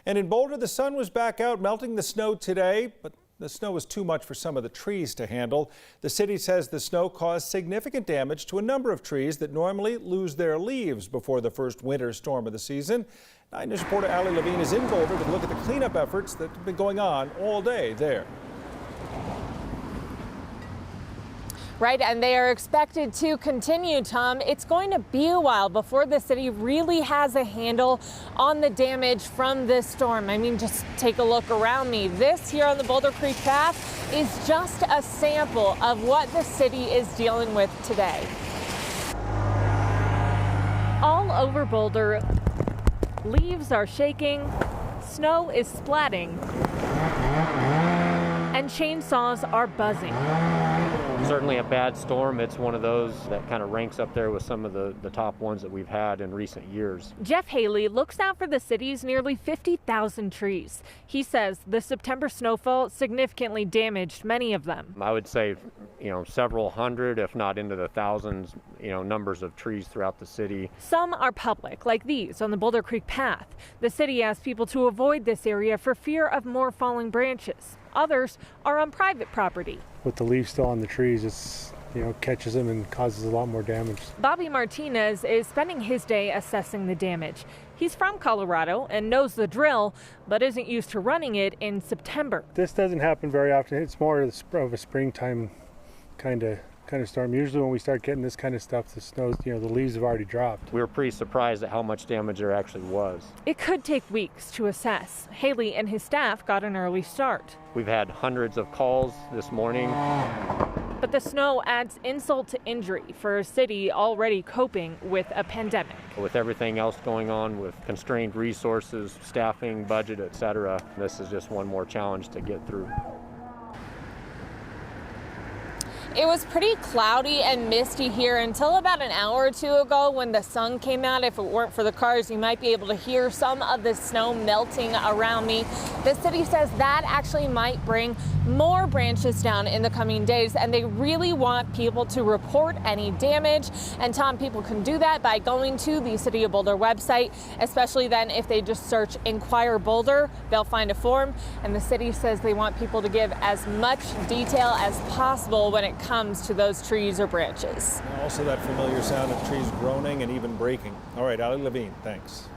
And in Boulder, the sun was back out melting the snow today, but the snow was too much for some of the trees to handle. The city says the snow caused significant damage to a number of trees that normally lose their leaves before the first winter storm of the season. 9 News reporter Allie Levine is in Boulder with a look at the cleanup efforts that have been going on all day there. Right, and they are expected to continue, Tom. It's going to be a while before the city really has a handle on the damage from this storm. I mean, just take a look around me. This here on the Boulder Creek Path is just a sample of what the city is dealing with today. All over Boulder, leaves are shaking, snow is splatting, and chainsaws are buzzing. Certainly a bad storm. It's one of those that kind of ranks up there with some of the top ones that we've had in recent years. Jeff Haley looks out for the city's nearly 50,000 trees. He says the September snowfall significantly damaged many of them. I would say, several hundred, if not into the thousands, numbers of trees throughout the city. Some are public, like these on the Boulder Creek Path. The city asked people to avoid this area for fear of more falling branches. Others are on private property. With the leaves still on the trees, it's, catches them and causes a lot more damage. Bobby Martinez is spending his day assessing the damage. He's from Colorado and knows the drill, but isn't used to running it in September. This doesn't happen very often. It's more of a springtime kind of storm. Usually when we start getting this kind of stuff, the snow, the leaves have already dropped. We were pretty surprised at how much damage there actually was. It could take weeks to assess. Haley and his staff got an early start. We've had hundreds of calls this morning. But the snow adds insult to injury for a city already coping with a pandemic. With everything else going on with constrained resources, staffing, budget, etc., this is just one more challenge to get through. It was pretty cloudy and misty here until about an hour or two ago when the sun came out. If it weren't for the cars, you might be able to hear some of the snow melting around me. The city says that actually might bring more branches down in the coming days, and they really want people to report any damage. And Tom, people can do that by going to the City of Boulder website, especially then if they just search Inquire Boulder, they'll find a form. And the city says they want people to give as much detail as possible when it comes to those trees or branches. Also that familiar sound of trees groaning and even breaking. All right, Allie Levine, thanks.